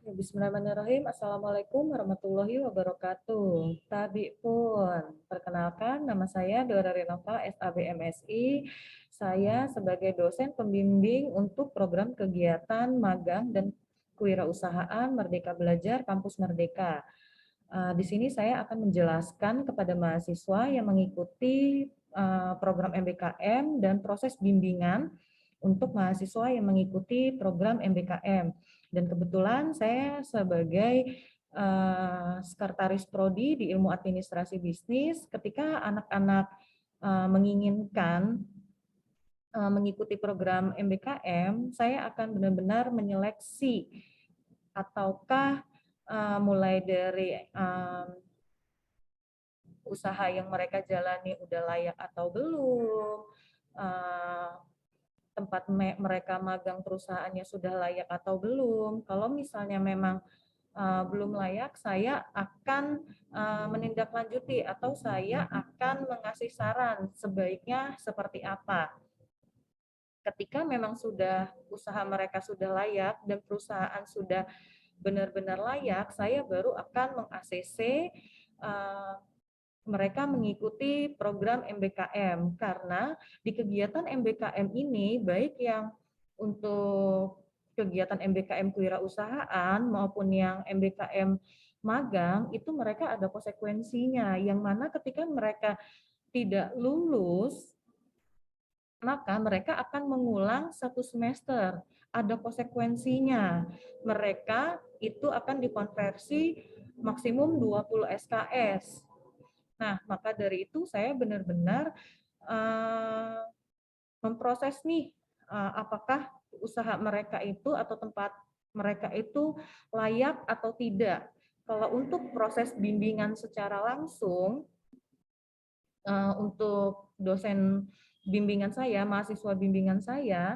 Ya, Bismillahirrahmanirrahim. Assalamualaikum warahmatullahi wabarakatuh. Tabi pun, perkenalkan nama saya Dora Renova, SABMSI. Saya sebagai dosen pembimbing untuk program kegiatan magang dan kewirausahaan Merdeka Belajar Kampus Merdeka. Di sini saya akan menjelaskan kepada mahasiswa yang mengikuti program MBKM dan proses bimbingan untuk mahasiswa yang mengikuti program MBKM. Dan kebetulan saya sebagai sekretaris prodi di Ilmu Administrasi Bisnis, ketika anak-anak menginginkan mengikuti program MBKM, saya akan benar-benar menyeleksi ataukah mulai dari usaha yang mereka jalani udah layak atau belum, tempat mereka magang perusahaannya sudah layak atau belum. Kalau misalnya memang belum layak, saya akan menindaklanjuti atau saya akan mengasih saran sebaiknya seperti apa. Ketika memang sudah usaha mereka sudah layak dan perusahaan sudah benar-benar layak, saya baru akan meng-ACC mereka mengikuti program MBKM, karena di kegiatan MBKM ini baik yang untuk kegiatan MBKM kewirausahaan maupun yang MBKM magang itu mereka ada konsekuensinya, yang mana ketika mereka tidak lulus maka mereka akan mengulang satu semester, ada konsekuensinya. Mereka itu akan dikonversi maksimum 20 SKS. Nah, maka dari itu saya benar-benar memproses nih, apakah usaha mereka itu atau tempat mereka itu layak atau tidak. Kalau untuk proses bimbingan secara langsung, untuk dosen bimbingan saya, mahasiswa bimbingan saya,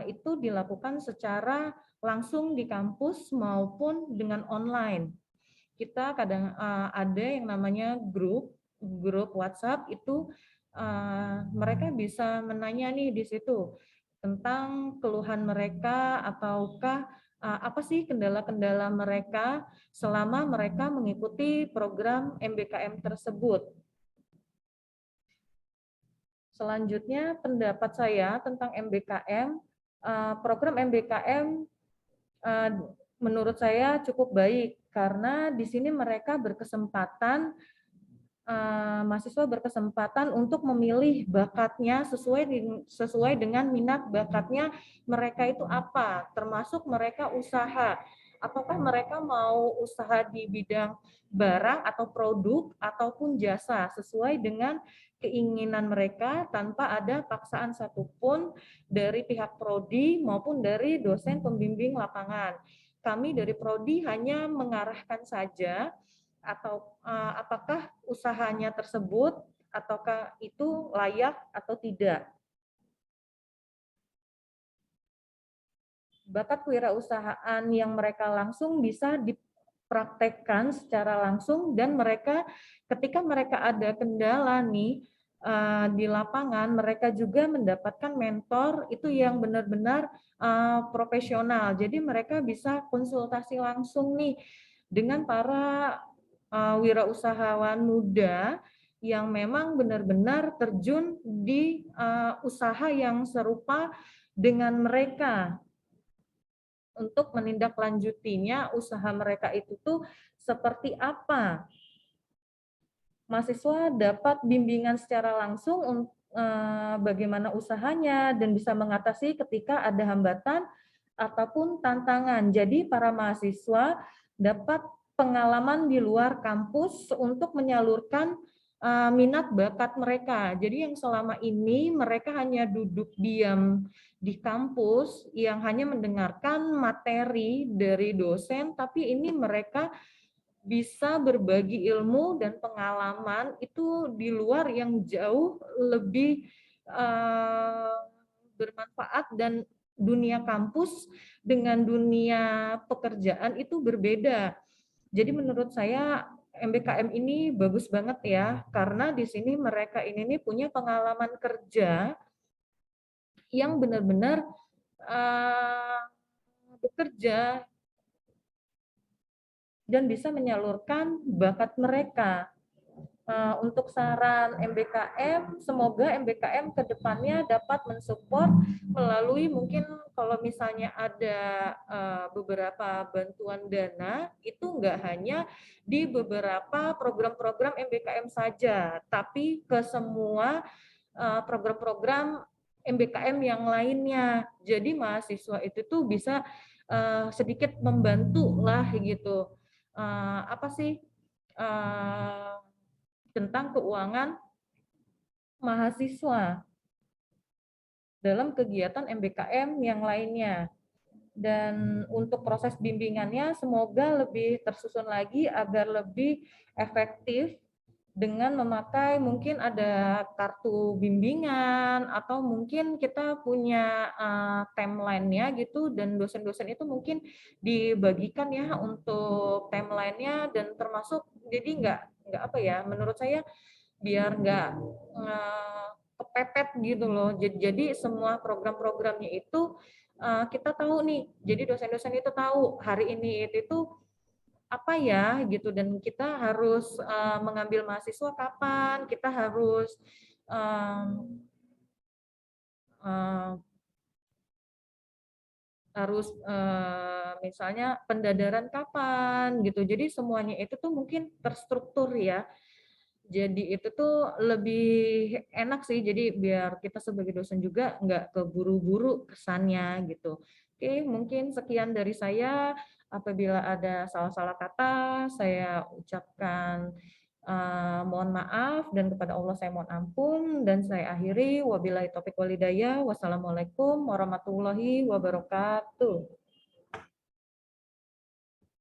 itu dilakukan secara langsung di kampus maupun dengan online. Kita kadang ada yang namanya grup WhatsApp itu mereka bisa menanya nih di situ tentang keluhan mereka ataukah apa sih kendala-kendala mereka selama mereka mengikuti program MBKM tersebut. Selanjutnya pendapat saya tentang MBKM, program MBKM menurut saya cukup baik karena di sini mereka berkesempatan, mahasiswa berkesempatan untuk memilih bakatnya sesuai dengan minat bakatnya mereka itu apa, termasuk mereka usaha. Apakah mereka mau usaha di bidang barang atau produk ataupun jasa sesuai dengan keinginan mereka tanpa ada paksaan satupun dari pihak prodi maupun dari dosen pembimbing lapangan. Kami dari prodi hanya mengarahkan saja atau apakah usahanya tersebut ataukah itu layak atau tidak. Bakat kewirausahaan yang mereka langsung bisa dipraktekkan secara langsung dan mereka ketika mereka ada kendala nih di lapangan, mereka juga mendapatkan mentor itu yang benar-benar profesional. Jadi mereka bisa konsultasi langsung nih dengan para wirausahawan muda yang memang benar-benar terjun di usaha yang serupa dengan mereka untuk menindaklanjutinya usaha mereka itu tuh seperti apa. Mahasiswa dapat bimbingan secara langsung bagaimana usahanya dan bisa mengatasi ketika ada hambatan ataupun tantangan. Jadi para mahasiswa dapat pengalaman di luar kampus untuk menyalurkan minat bakat mereka. Jadi yang selama ini mereka hanya duduk diam di kampus yang hanya mendengarkan materi dari dosen, tapi ini mereka bisa berbagi ilmu dan pengalaman itu di luar yang jauh lebih bermanfaat, dan dunia kampus dengan dunia pekerjaan itu berbeda. Jadi menurut saya MBKM ini bagus banget ya, karena di sini mereka ini nih punya pengalaman kerja yang benar-benar bekerja dan bisa menyalurkan bakat mereka. Untuk saran MBKM, semoga MBKM ke depannya dapat mensupport melalui mungkin kalau misalnya ada beberapa bantuan dana, itu enggak hanya di beberapa program-program MBKM saja, tapi ke semua program-program MBKM yang lainnya. Jadi mahasiswa itu tuh bisa sedikit membantu lah gitu. Apa sih tentang keuangan mahasiswa dalam kegiatan MBKM yang lainnya. Dan untuk proses bimbingannya semoga lebih tersusun lagi agar lebih efektif dengan memakai mungkin ada kartu bimbingan atau mungkin kita punya timeline-nya gitu, dan dosen-dosen itu mungkin dibagikan ya untuk timeline-nya, dan termasuk jadi nggak apa ya, menurut saya biar nggak kepepet gitu loh. Jadi semua program-programnya itu kita tahu nih. Jadi dosen-dosen itu tahu hari ini itu apa ya gitu, dan kita harus mengambil mahasiswa kapan, kita harus um, uh, misalnya pendadaran kapan gitu. Jadi semuanya itu tuh mungkin terstruktur ya. Jadi itu tuh lebih enak sih, jadi biar kita sebagai dosen juga nggak keburu-buru kesannya gitu. Oke, mungkin sekian dari saya. Apabila ada salah-salah kata, saya ucapkan mohon maaf, dan kepada Allah saya mohon ampun, dan saya akhiri wabillahi taufik walhidayah. Wassalamualaikum warahmatullahi wabarakatuh.